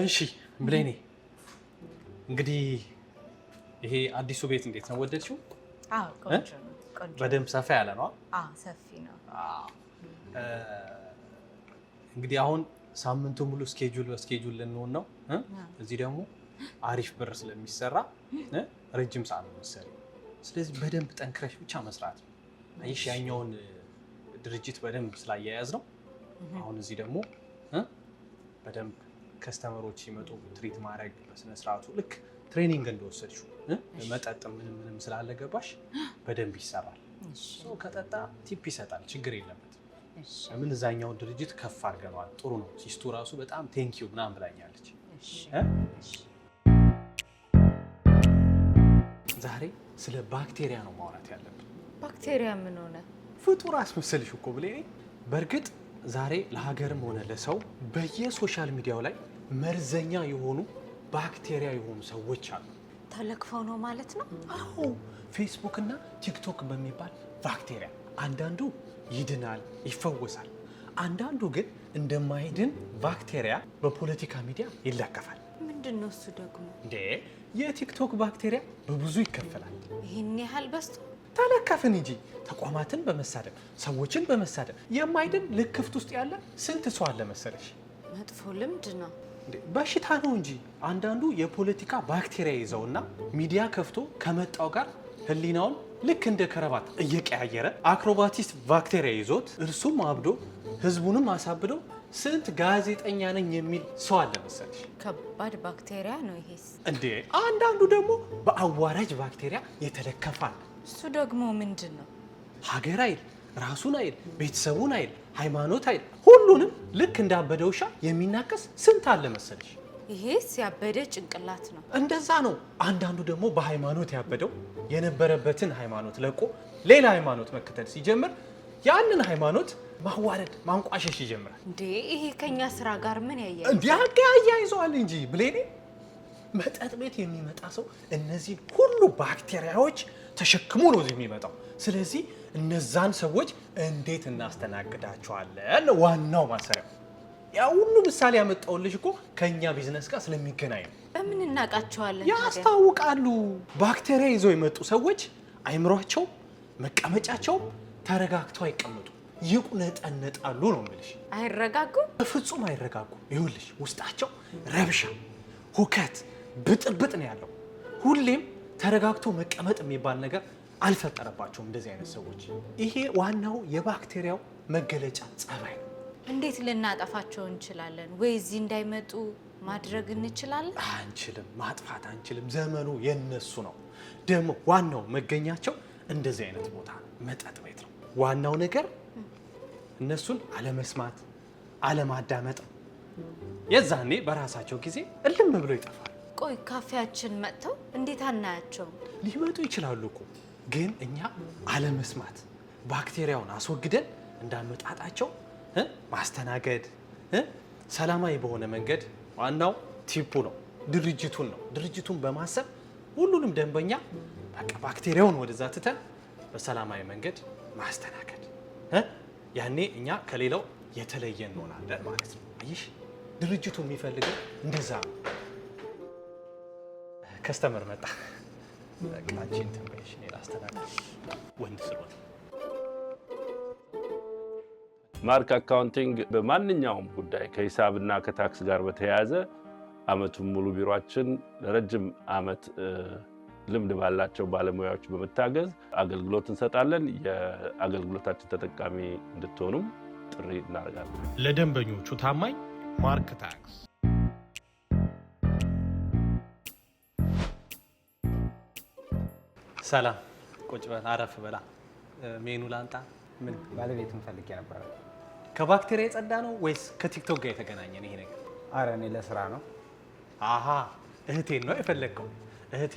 እሺ ብሌኒ እንግዲህ ይሄ አዲሱ ቤት እንዴት ነው ወደድሽው? አዎ ቆንጆ ነው። ቆንጆ በደንብ ሰፋ ያለ ነው። አዎ ሰፊ ነው። እንግዲህ አሁን ሳምንቱ ሙሉ ስኬጁል ልንሆን ነው። እዚህ ደግሞ አሪፍ ብር ስለሚሰራ ረጅም ሰዓት ነው መሰለኝ። ስለዚህ በደንብ ጠንክረሽ ብቻ መስራት ነው። አይሽ ያኛውን ድርጅት በደንብ ስላያያዝ ነው። አሁን እዚህ ደግሞ በደንብ ከስተመሮች ሲመጡ ትሪት ማድረግ በስነ ስርዓቱ ልክ ትሬኒንግ እንደወሰድሽው መጠጥ ምንም ስላለገባሽ በደንብ ይሰራል። ሰው ከጠጣ ቲፕ ይሰጣል፣ ችግር የለበትም። ምን እዛኛውን ድርጅት ከፍ አድርገናል፣ ጥሩ ነው። ሲስቱ ራሱ በጣም ቴንኪው ምናምን ብላኛለች። ዛሬ ስለ ባክቴሪያ ነው ማውራት ያለብን። ባክቴሪያ ምን ሆነ? ፍጡር አስመሰልሽ እኮ ብሌኔ። በእርግጥ ዛሬ ለሀገርም ሆነ ለሰው በየሶሻል ሚዲያው ላይ መርዘኛ የሆኑ ባክቴሪያ የሆኑ ሰዎች አሉ። ተለክፈው ነው ማለት ነው? አዎ፣ ፌስቡክ እና ቲክቶክ በሚባል ባክቴሪያ አንዳንዱ ይድናል፣ ይፈወሳል። አንዳንዱ ግን እንደማይድን ባክቴሪያ በፖለቲካ ሚዲያ ይለከፋል። ምንድን ነው እሱ ደግሞ? እንዴ የቲክቶክ ባክቴሪያ በብዙ ይከፈላል። ይህን ያህል በዝቶ ተለከፍን እንጂ ተቋማትን በመሳደብ ሰዎችን በመሳደብ የማይድን ልክፍት ውስጥ ያለ ስንት ሰው አለ መሰለሽ። መጥፎ ልምድ ነው። በሽታ ነው እንጂ አንዳንዱ የፖለቲካ ባክቴሪያ ይዘውና ሚዲያ ከፍቶ ከመጣው ጋር ህሊናውን ልክ እንደ ከረባት እየቀያየረ አክሮባቲስት ባክቴሪያ ይዞት እርሱም አብዶ ህዝቡንም አሳብዶ ስንት ጋዜጠኛ ነኝ የሚል ሰው አለ መሰለሽ። ከባድ ባክቴሪያ ነው ይሄስ። እንዴ አንዳንዱ ደግሞ በአዋራጅ ባክቴሪያ የተለከፋል። እሱ ደግሞ ምንድን ነው? ሀገር አይል፣ ራሱን አይል፣ ቤተሰቡን አይል፣ ሃይማኖት አይል፣ ሁሉንም ልክ እንዳበደ ውሻ የሚናከስ ስንት አለ መሰለሽ። ይሄስ ያበደ ጭንቅላት ነው። እንደዛ ነው። አንዳንዱ ደግሞ በሃይማኖት ያበደው የነበረበትን ሃይማኖት ለቆ ሌላ ሃይማኖት መከተል ሲጀምር ያንን ሃይማኖት ማዋረድ ማንቋሸሽ ይጀምራል። እንዴ ይሄ ከኛ ስራ ጋር ምን ያያይዛል? እንዴ ያያይዘዋል እንጂ ብሌኔ። መጠጥ ቤት የሚመጣ ሰው እነዚህ ሁሉ ባክቴሪያዎች ተሸክሞ ነው እዚህ የሚመጣው። ስለዚህ እነዛን ሰዎች እንዴት እናስተናግዳቸዋለን? ዋናው ማሰሪያው ያ ሁሉ ምሳሌ ያመጣውልሽ እኮ ከኛ ቢዝነስ ጋር ስለሚገናኝ ነው። በምን እናውቃቸዋለን? ያስታውቃሉ። ባክቴሪያ ይዘው የመጡ ሰዎች አይምሯቸው መቀመጫቸው ተረጋግተው አይቀመጡ፣ ይቁነጠነጣሉ ነው የምልሽ። አይረጋጉም፣ በፍጹም አይረጋጉም። ይኸውልሽ ውስጣቸው ረብሻ፣ ሁከት፣ ብጥብጥ ነው ያለው። ሁሌም ተረጋግቶ መቀመጥ የሚባል ነገር አልፈጠረባቸውም እንደዚህ አይነት ሰዎች። ይሄ ዋናው የባክቴሪያው መገለጫ ጸባይ ነው። እንዴት ልናጠፋቸው እንችላለን? ወይ እዚህ እንዳይመጡ ማድረግ እንችላለን? አንችልም፣ ማጥፋት አንችልም። ዘመኑ የነሱ ነው። ደግሞ ዋናው መገኛቸው እንደዚህ አይነት ቦታ መጠጥ ቤት ነው። ዋናው ነገር እነሱን አለመስማት፣ አለማዳመጥ። የዛኔ በራሳቸው ጊዜ እልም ብሎ ይጠፋል። ቆይ ካፌያችን መጥተው እንዴት አናያቸውም? ሊመጡ ይችላሉ እኮ ግን እኛ አለመስማት፣ ባክቴሪያውን አስወግደን እንዳመጣጣቸው ማስተናገድ፣ ሰላማዊ በሆነ መንገድ። ዋናው ቲፑ ነው፣ ድርጅቱን ነው። ድርጅቱን በማሰብ ሁሉንም ደንበኛ በቃ ባክቴሪያውን ወደዛ ትተን በሰላማዊ መንገድ ማስተናገድ። ያኔ እኛ ከሌላው የተለየ እንሆናለን ማለት ነው። አይሽ ድርጅቱ የሚፈልገው እንደዛ ነው። ከስተመር መጣ። በቃ አንቺን ተንበሽ እኔ ላስተናግድ ወንድ ስለሆነ። ማርክ አካውንቲንግ በማንኛውም ጉዳይ ከሂሳብና ከታክስ ጋር በተያያዘ አመቱን ሙሉ ቢሮአችን ለረጅም አመት ልምድ ባላቸው ባለሙያዎች በመታገዝ አገልግሎት እንሰጣለን። የአገልግሎታችን ተጠቃሚ እንድትሆኑም ጥሪ እናደርጋለን። ለደንበኞቹ ታማኝ ማርክ ታክስ። ሰላም፣ ቁጭ በል፣ አረፍ በላ። ሜኑ ላንጣ። ምን ባለቤቱን ፈልጌ ነበረ። ከባክቴሪያ የጸዳ ነው ወይስ ከቲክቶክ ጋር የተገናኘ ነው ይሄ ነገር? አረ እኔ ለስራ ነው። አሃ እህቴን ነው የፈለግከው? እህቴ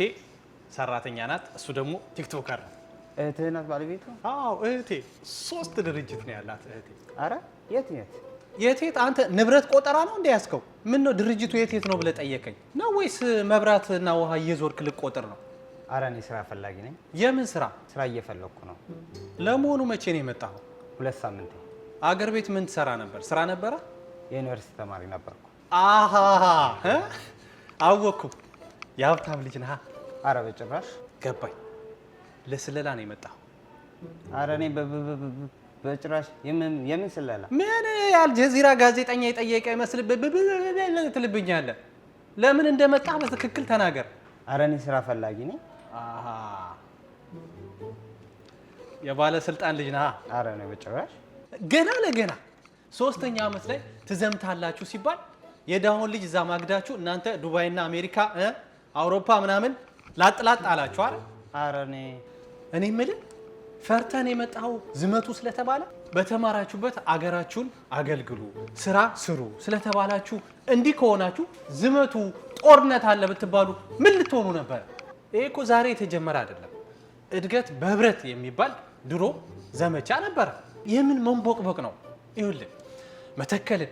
ሰራተኛ ናት፣ እሱ ደግሞ ቲክቶከር ነው። እህትህ ናት ባለቤቱ? አዎ እህቴ። 3 ድርጅት ነው ያላት እህቴ። አረ የት የት የት የት? አንተ ንብረት ቆጠራ ነው እንደ ያዝከው? ምን ነው ድርጅቱ የት የት ነው ብለህ ጠየቀኝ ነው ወይስ መብራትና ውሃ እየዞርክ ልቆጥር ነው? አረ እኔ ስራ ፈላጊ ነኝ። የምን ስራ? ስራ እየፈለኩ ነው። ለመሆኑ መቼ ነው የመጣኸው? 2 ሳምንት። አገር ቤት ምን ትሰራ ነበር? ስራ ነበረ? የዩኒቨርሲቲ ተማሪ ነበርኩ። አሃ አወኩ። የሀብታም ልጅ ነህ? አረ በጭራሽ። ገባኝ። ለስለላ ነው የመጣው? አረ እኔ በጭራሽ የምን ስለላ? ምን የአልጀዚራ ጋዜጠኛ የጠየቀ ይመስል ትልብኛለህ? ለምን እንደመጣ በትክክል ተናገር። አረ እኔ ስራ ፈላጊ ነኝ። አሃ የባለስልጣን ልጅ ነህ? አረ እኔ በጭራሽ። ገና ለገና 3ኛ ዓመት ላይ ትዘምታላችሁ ሲባል የዳውን ልጅ እዛ ማግዳችሁ እናንተ ዱባይና አሜሪካ አውሮፓ ምናምን ላጥላጥ አላችሁ አይደል? አረ እኔ የምልህ ፈርተን የመጣው ዝመቱ ስለተባለ በተማራችሁበት አገራችሁን አገልግሉ፣ ስራ ስሩ ስለተባላችሁ እንዲህ ከሆናችሁ ዝመቱ ጦርነት አለ ብትባሉ ምን ልትሆኑ ነበር? ይሄ እኮ ዛሬ የተጀመረ አይደለም። እድገት በህብረት የሚባል ድሮ ዘመቻ ነበረ። የምን መንቦቅቦቅ ነው? ይኸውልህ መተከልን፣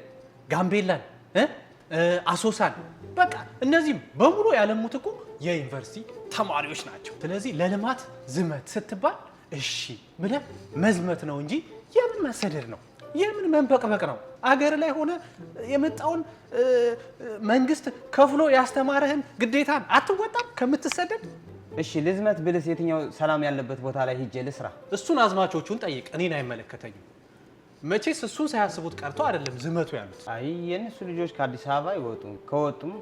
ጋምቤላን፣ አሶሳን በቃ እነዚህም በሙሉ ያለሙት እኮ የዩኒቨርሲቲ ተማሪዎች ናቸው። ስለዚህ ለልማት ዝመት ስትባል እሺ ብለህ መዝመት ነው እንጂ የምን መሰደድ ነው? የምን መንበቅበቅ ነው? አገር ላይ ሆነ የመጣውን መንግስት ከፍሎ ያስተማረህን ግዴታን አትወጣም ከምትሰደድ? እሺ ልዝመት ብልስ የትኛው ሰላም ያለበት ቦታ ላይ ሂጄ ልስራ? እሱን አዝማቾቹን ጠይቅ፣ እኔን አይመለከተኝም። መቼስ እሱን ሳያስቡት ቀርቶ አይደለም ዝመቱ ያሉት። አይ የእነሱ ልጆች ከአዲስ አበባ አይወጡም። ከወጡም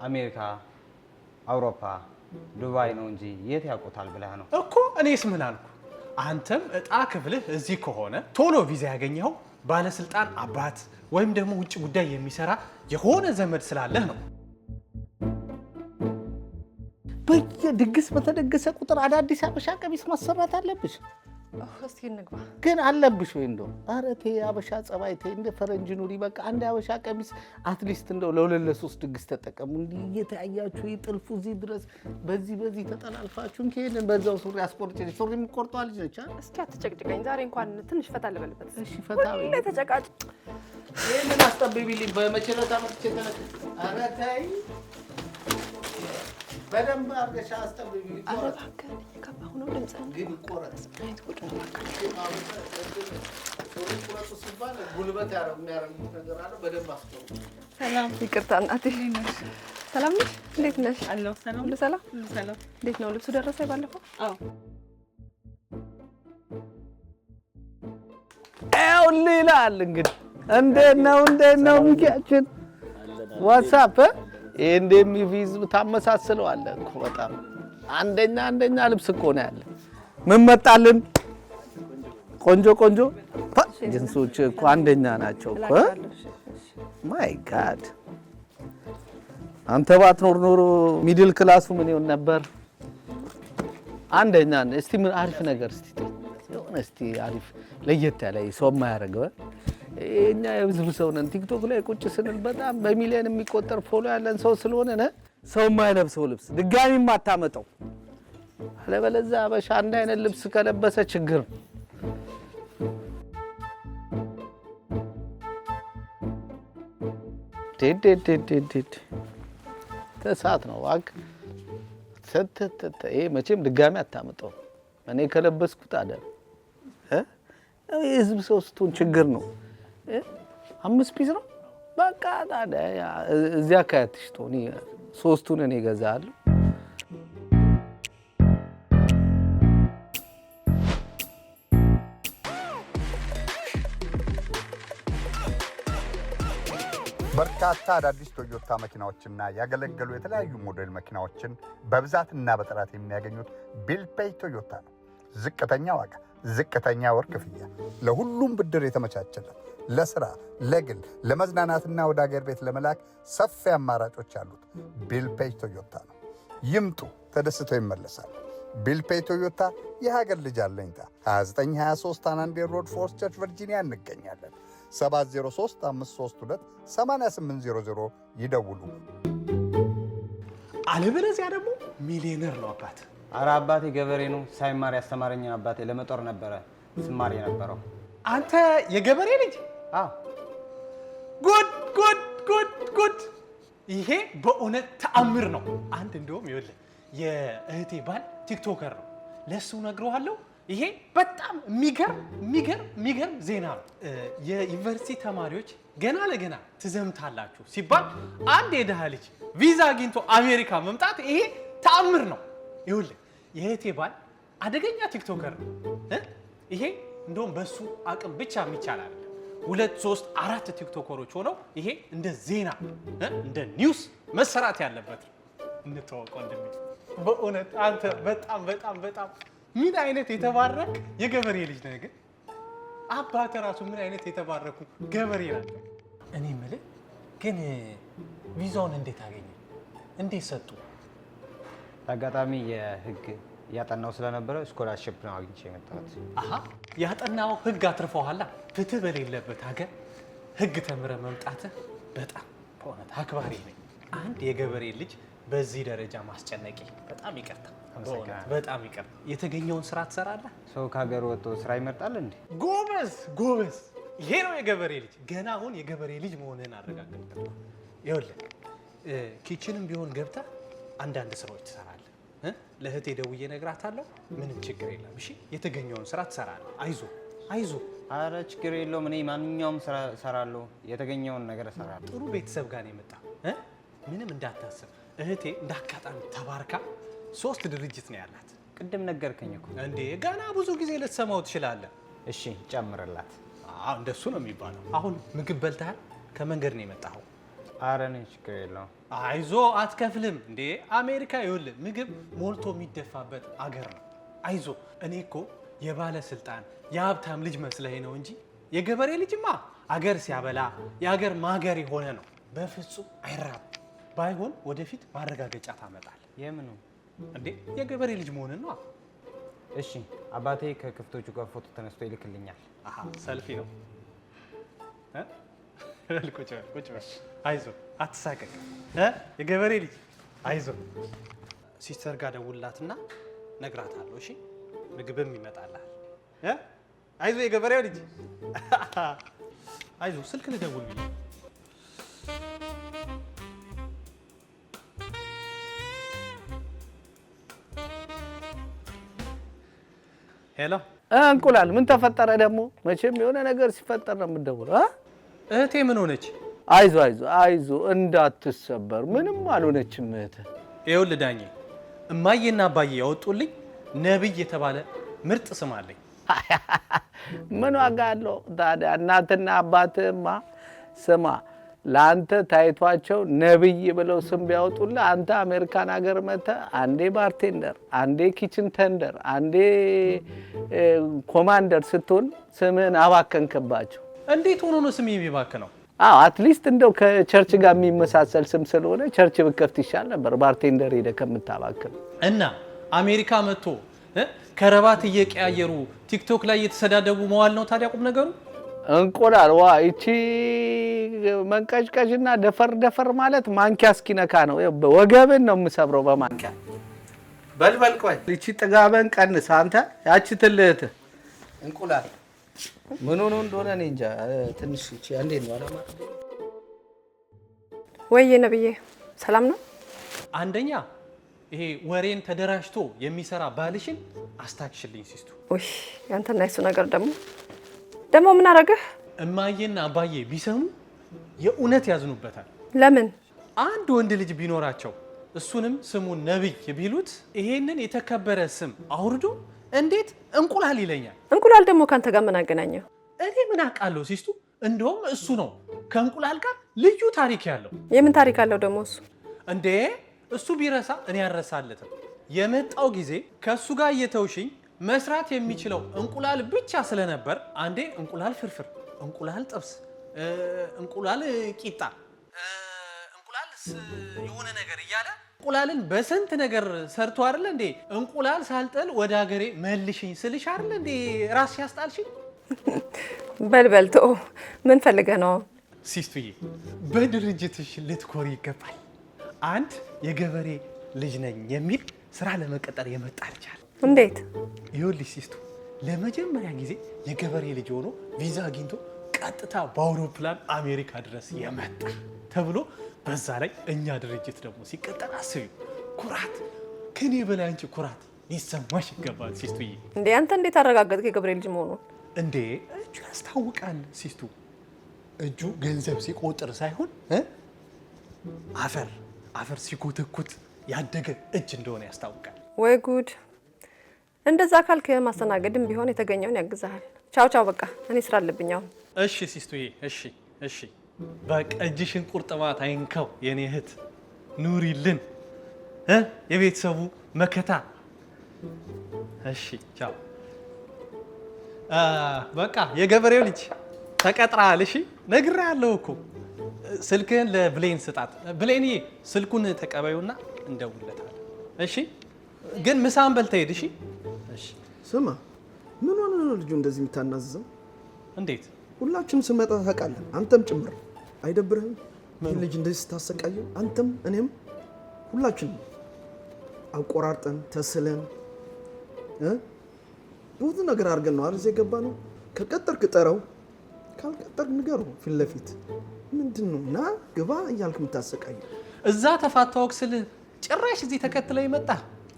አሜሪካ፣ አውሮፓ፣ ዱባይ ነው እንጂ የት ያውቁታል ብለህ ነው እኮ። እኔስ ምን አልኩ? አንተም እጣ ክፍልህ እዚህ ከሆነ ቶሎ ቪዛ ያገኘኸው ባለስልጣን አባት ወይም ደግሞ ውጭ ጉዳይ የሚሰራ የሆነ ዘመድ ስላለህ ነው። በየድግስ በተደገሰ ቁጥር አዳዲስ አበሻ ቀሚስ ማሰራት አለብሽ። እስኪ እንግባ ግን አለብሽ ወይ እንደው? ኧረ ተይ አበሻ ጸባይ ተይ፣ እንደ ፈረንጅ ኑሪ። በቃ አንድ አበሻ ቀሚስ አትሊስት እንደው ለሁለት ለሶስት ድግስ ተጠቀሙ። እንዲህ እየተያያችሁ ይጥልፉ እዚህ ድረስ በዚህ ተጠላልፋችሁን ከሄድን በዛው ሱሪ አስቆርጭ። ሱሪ የምትቆርጠዋ ልጅ ነች። እስኪ አትጨቅጭቀኝ። ዛሬ እንኳን ትንሽ ፈታ ልበልበት። እሺ ፈታ ሁሌ ተጨቃጭ። ይሄንን አስጠብቢልኝ በመቸለታ መጥቼ ተነክ። ኧረ ተይ በደንብ አድርገሽ አስጠብቢልኝ። ኧረ እባክህ እየገባሁ ነው። ድምፅህን ግን ይቆረጥ አይነት ጉድ ነው። ቁረጡ ሲባል ጉልበት የሚያረጉት ነገር አለ። በደንብ አስቆርጡ። ሰላም። ይቅርታ እናቴ። ሰላም ነሽ? እንዴት ነሽ? አለሁ። ሰላም ሁሉ ሰላም? ሁሉ ሰላም። እንዴት ነው ልብሱ ደረሰ ባለፈው? አዎ ይኸውልህ ይላል እንግዲህ። እንዴት ነው ሚኪያችን? ዋትስአፕ ይሄ እንደሚቪዝ ታመሳስለዋለህ እኮ በጣም አንደኛ ልብስ እኮ ነው ያለ። ምን መጣልን? ቆንጆ ጅንሶች እኮ አንደኛ ናቸው እኮ። ማይ ጋድ አንተ ባትኖር ኖሮ ሚድል ክላሱ ምን ይሆን ነበር? አንደኛ ነህ። እስቲ ምን አሪፍ ነገር እስቲ አሪፍ ለየት ያለ ሰው የማያደርገው እኛ የህዝብ ሰው ነን። ቲክቶክ ላይ ቁጭ ስንል በጣም በሚሊዮን የሚቆጠር ፎሎ ያለን ሰው ስለሆነ ሰው የማይለብሰው ልብስ ድጋሚ የማታመጣው። አለበለዚያ አበሻ አንድ አይነት ልብስ ከለበሰ ችግር ነው። ተሳት ነው እባክህ። ይሄ መቼም ድጋሚ አታመጣው። እኔ ከለበስኩት አይደል የህዝብ ሰው ስትሆን ችግር ነው። 5 ፒስ ነው በቃ። ታዲያ እዚያ አካባቢ ትሽቶ 3ቱን እኔ እገዛለሁ። በርካታ አዳዲስ ቶዮታ መኪናዎችና ያገለገሉ የተለያዩ ሞዴል መኪናዎችን በብዛትና በጥራት የሚያገኙት ቢልፔይ ቶዮታ ነው። ዝቅተኛ ዋጋ፣ ዝቅተኛ ወር ክፍያ፣ ለሁሉም ብድር የተመቻቸለት፣ ለስራ፣ ለግል፣ ለመዝናናትና ወደ አገር ቤት ለመላክ ሰፊ አማራጮች ያሉት ቢልፔይ ቶዮታ ነው። ይምጡ፣ ተደስተው ይመለሳሉ። ቢልፔይ ቶዮታ የሀገር ልጅ አለኝታ 2923 አናንዴር ሮድ ፎርስ ቸርች ቨርጂኒያ እንገኛለን። 703-532-8800 ይደውሉ። አለበለዚያ ደግሞ ሚሊዮነር ነው አባት። አረ አባቴ ገበሬ ነው። ሳይማር ያስተማረኝን አባቴ ለመጦር ነበረ ስማር የነበረው። አንተ የገበሬ ልጅ? አዎ። ጉድ! ይሄ በእውነት ተአምር ነው። አንድ እንደውም ይኸውልህ የእህቴ ባል ቲክቶከር ነው። ለሱ ነግረዋለሁ። ይሄ በጣም የሚገርም ዜና ነው። የዩኒቨርሲቲ ተማሪዎች ገና ለገና ትዘምታላችሁ ሲባል አንድ የድሃ ልጅ ቪዛ አግኝቶ አሜሪካ መምጣት ይሄ ተአምር ነው። ይኸውልህ የእህቴ ባል አደገኛ ቲክቶከር ነው። ይሄ እንደውም በሱ አቅም ብቻ የሚቻል አይደለም። 2 3 4 ቲክቶከሮች ሆነው ይሄ እንደ ዜና እንደ ኒውስ መሰራት ያለበት እንተዋወቀው እንደሚል በእውነት አንተ በጣም ምን አይነት የተባረክ የገበሬ ልጅ ነህ። ግን አባተ ራሱ ምን አይነት የተባረኩ ገበሬ ናቸው። እኔ የምልህ ግን ቪዛውን እንዴት አገኘ? እንዴት ሰጡ? አጋጣሚ የህግ ያጠናው ስለነበረ ስኮላርሺፕ ነው አግኝቼ የመጣሁት። አሃ ያጠናው ህግ አትርፈዋላ። ፍትህ በሌለበት ሀገር ህግ ተምረ መምጣትህ በጣም በእውነት አክባሪ ነኝ። አንድ የገበሬ ልጅ በዚህ ደረጃ ማስጨነቂ በጣም ይቅርታ፣ በጣም ይቅርታ። የተገኘውን ስራ ትሰራለህ። ሰው ከሀገር ወጥቶ ስራ ይመርጣል እንዴ? ጎበዝ። ይሄ ነው የገበሬ ልጅ። ገና አሁን የገበሬ ልጅ መሆንህን አረጋግጥ። ይኸውልህ ኪችንም ቢሆን ገብተህ አንዳንድ ስራዎች ትሰራለህ። ለእህቴ ደውዬ እነግራታለሁ። ምንም ችግር የለም። እሺ የተገኘውን ስራ ትሰራለህ። አይዞ። አረ ችግር የለውም። እኔ ማንኛውም ስራ እሰራለሁ። የተገኘውን ነገር እሰራለሁ። ጥሩ ቤተሰብ ጋር ነው የመጣው። ምንም እንዳታስብ። እህቴ እንዳጋጣሚ ተባርካ 3 ድርጅት ነው ያላት። ቅድም ነገርከኝ እኮ እንዴ። ገና ብዙ ጊዜ ልትሰማው ትችላለህ። እሺ ጨምርላት። እንደሱ ነው የሚባለው። አሁን ምግብ በልተሃል? ከመንገድ ነው የመጣኸው? አረ እኔ ችግር የለውም። አይዞ አትከፍልም እንዴ። አሜሪካ ይኸውልህ ምግብ ሞልቶ የሚደፋበት አገር ነው። አይዞ። እኔ እኮ የባለስልጣን የሀብታም ልጅ መስለኝ ነው እንጂ የገበሬ ልጅማ አገር ሲያበላ የአገር ማገር የሆነ ነው። በፍጹም አይራብ። ባይሆን ወደፊት ማረጋገጫ ታመጣለህ። የምኑ እንዴ? የገበሬ ልጅ መሆንን ነው። እሺ አባቴ ከክፍቶቹ ጋር ፎቶ ተነስቶ ይልክልኛል። አሃ ሰልፊ ነው። ቁጭ በል። አይዞ አትሳቀቅ። የገበሬ ልጅ አይዞ። ሲስተር ጋር ደውልላትና ነግራታለሁ። እሺ ምግብም ይመጣልሃል። አይዞ የገበሬው ልጅ አይዞ። ስልክ ልደውል ብዬ ሄሎ። እንቁላል ምን ተፈጠረ ደግሞ? መቼም የሆነ ነገር ሲፈጠር ነው የምትደውለው። እህቴ ምን ሆነች? አይዞ እንዳትሰበር። ምንም አልሆነችም እህትህ። ይኸውልህ ዳኜ፣ እማዬና አባዬ ያወጡልኝ ነብይ የተባለ ምርጥ ስም አለኝ። ምን ዋጋ አለው ታዲያ? እናትና አባትህማ ስማ ለአንተ ታይቷቸው ነብይ ብለው ስም ቢያወጡልህ አንተ አሜሪካን ሀገር መጥተህ አንዴ ባርቴንደር፣ አንዴ ኪችን ተንደር፣ አንዴ ኮማንደር ስትሆን ስምህን አባከንክባቸው። እንዴት ሆኖ ነው ስም የሚባክነው? አትሊስት እንደው ከቸርች ጋር የሚመሳሰል ስም ስለሆነ ቸርች ብከፍት ይሻል ነበር ባርቴንደር ሄደህ ከምታባክን። እና አሜሪካ መጥቶ ከረባት እየቀያየሩ ቲክቶክ ላይ እየተሰዳደቡ መዋል ነው ታዲያ ቁም ነገሩ? እንቁላል ይቺ መንቀጭቀጭና ደፈር ማለት ማንኪያ እስኪነካ ነው። ወገብን ነው የምሰብረው በማንኪያ። በልበል ቆይ፣ ይቺ ጥጋበን ቀንስ አንተ። ያቺ ትልህት እንቁላል ምን ሆኖ እንደሆነ እኔ እንጃ። ትንሽ እቺ እንዴት ነው አላማ? ወይ ነብዬ ሰላም ነው? አንደኛ ይሄ ወሬን ተደራጅቶ የሚሰራ ባልሽን አስታክሽልኝ ሲስቱ። ያንተና እሱ ነገር ደግሞ ምን አደረገህ? እማዬና አባዬ ቢሰሙ የእውነት ያዝኑበታል። ለምን? አንድ ወንድ ልጅ ቢኖራቸው እሱንም ስሙን ነብይ ቢሉት ይሄንን የተከበረ ስም አውርዶ እንዴት እንቁላል ይለኛል? እንቁላል ደግሞ ካንተ ጋር ምን አገናኘው? እኔ ምን አውቃለሁ ሲስቱ። እንደውም እሱ ነው ከእንቁላል ጋር ልዩ ታሪክ ያለው። የምን ታሪክ አለው ደግሞ እሱ? እንዴ እሱ ቢረሳ እኔ አልረሳለትም። የመጣው ጊዜ ከእሱ ጋር እየተውሽኝ መስራት የሚችለው እንቁላል ብቻ ስለነበር አንዴ እንቁላል ፍርፍር፣ እንቁላል ጥብስ፣ እንቁላል ቂጣ፣ እንቁላል የሆነ ነገር እያለ እንቁላልን በስንት ነገር ሰርቶ አይደለ እንዴ እንቁላል ሳልጥል ወደ ሀገሬ መልሽኝ ስልሽ አይደለ እንዴ ራስ ያስጣልሽኝ። በልበልቶ ምን ፈልገህ ነው? ሲስቱዬ በድርጅትሽ ልትኮሪ ይገባል። አንድ የገበሬ ልጅ ነኝ የሚል ስራ ለመቀጠር የመጣ ልጅ አለ። እንዴት? ይኸውልሽ ሲስቱ ለመጀመሪያ ጊዜ የገበሬ ልጅ ሆኖ ቪዛ አግኝቶ ቀጥታ በአውሮፕላን አሜሪካ ድረስ የመጣ ተብሎ በዛ ላይ እኛ ድርጅት ደግሞ ሲቀጠር አስቢው። ኩራት ከኔ በላይ አንቺ ኩራት ሊሰማሽ ይገባል ሲስቱዬ። እንዴ አንተ እንዴት አረጋገጥክ የገብርኤል ልጅ መሆኑን? እንዴ እጁ ያስታውቃል ሲስቱ። እጁ ገንዘብ ሲቆጥር ሳይሆን አፈር ሲኮተኩት ያደገ እጅ እንደሆነ ያስታውቃል። ወይ ጉድ! እንደዛ ካልክ ማስተናገድም ቢሆን የተገኘውን ያግዛሃል። ቻው ቻው፣ በቃ እኔ ስራ አለብኝ አሁን። እሺ ሲስቱዬ፣ እሺ በቃ እጅሽን ቁርጥማት አይንካው የኔ እህት፣ ኑሪልን የቤተሰቡ መከታ። እሺ ቻው። በቃ የገበሬው ልጅ ተቀጥራል። እሺ ነግሬሃለሁ እኮ። ስልክህን ለብሌን ስጣት። ብሌንዬ ስልኩን ተቀበዩና እንደውለታለን። እሺ ግን ምሳን በልተህ ሂድ። እሺ ስማ፣ ምን ሆነ ነው ልጁ እንደዚህ የምታናዝዘው? እንዴት? ሁላችንም ስመጣ ታውቃለህ፣ አንተም ጭምር አይደብርህም? ይህ ልጅ እንደዚህ ስታሰቃየው አንተም እኔም ሁላችንም አቆራርጠን ተስለን ብዙ ነገር አድርገን ነው አይደል የገባ ነው። ከቀጠርክ ጠረው፣ ካልቀጠርክ ንገረው ፊት ለፊት። ምንድን ነው ና ግባ እያልክ የምታሰቃየው? እዛ ተፋታወቅ ስል ጭራሽ እዚህ ተከትለ ይመጣ።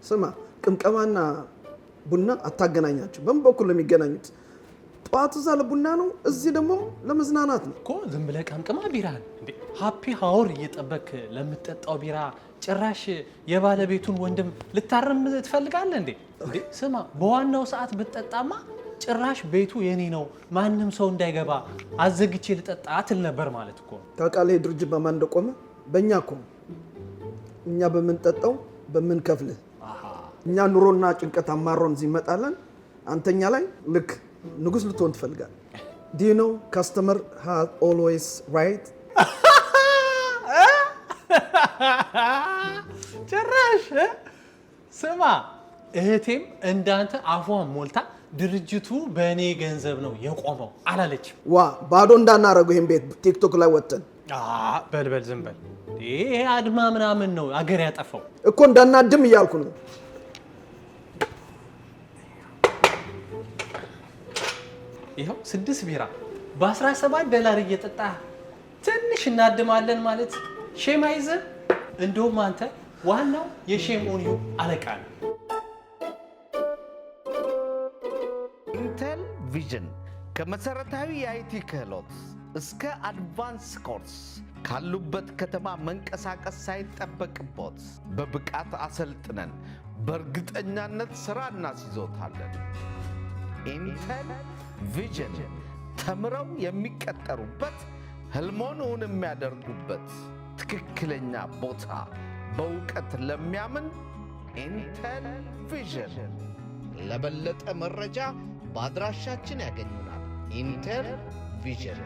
ስማ፣ ቅምቀማና ቡና አታገናኛቸው። በምን በኩል ነው የሚገናኙት? ጠዋት እዛ ለቡና ነው፣ እዚህ ደግሞ ለመዝናናት ነው እኮ። ዝም ብለህ ቀምቅማ ቢራን እንዴ ሃፒ ሃወር እየጠበክ ለምትጠጣው ቢራ ጭራሽ የባለቤቱን ወንድም ልታረም ትፈልጋለህ እንዴ? ስማ፣ በዋናው ሰዓት ብትጠጣማ ጭራሽ ቤቱ የኔ ነው ማንም ሰው እንዳይገባ አዘግቼ ልጠጣ ትል ነበር ማለት እኮ። ታውቃለህ ድርጅት በማን እንደቆመ? በእኛ እኮ። እኛ በምንጠጣው በምንከፍልህ። እኛ ኑሮና ጭንቀት አማሮን እዚህ እንመጣለን። አንተኛ ላይ ልክ ንጉስ ልትሆን ትፈልጋለህ። Do you know customer has always right? ጭራሽ ስማ፣ እህቴም እንዳንተ አፏን ሞልታ ድርጅቱ በእኔ ገንዘብ ነው የቆመው አላለችም። ዋ ባዶ እንዳናረገው ይሄን ቤት ቲክቶክ ላይ ወጥተን። በልበል ዝም በል። ይሄ አድማ ምናምን ነው አገር ያጠፋው እኮ። እንዳናድም እያልኩ ነው። ይኸው 6 ቢራ በ$17 እየጠጣ ትንሽ እናድማለን ማለት ሼም አይዘን። እንደውም አንተ ዋናው የሼም ኦን ዩ አለቃ ነው። ኢንቴል ቪዥን ከመሰረታዊ የአይቲ ክህሎት እስከ አድቫንስ ኮርስ ካሉበት ከተማ መንቀሳቀስ ሳይጠበቅቦት በብቃት አሰልጥነን በእርግጠኛነት ሥራ እናስይዞታለን። ኢንቴል ቪዥን ተምረው የሚቀጠሩበት፣ ህልሞን እውን የሚያደርጉበት ትክክለኛ ቦታ በእውቀት ለሚያምን ኢንቴል ቪዥን። ለበለጠ መረጃ በአድራሻችን ያገኙናል። ኢንቴል ቪዥን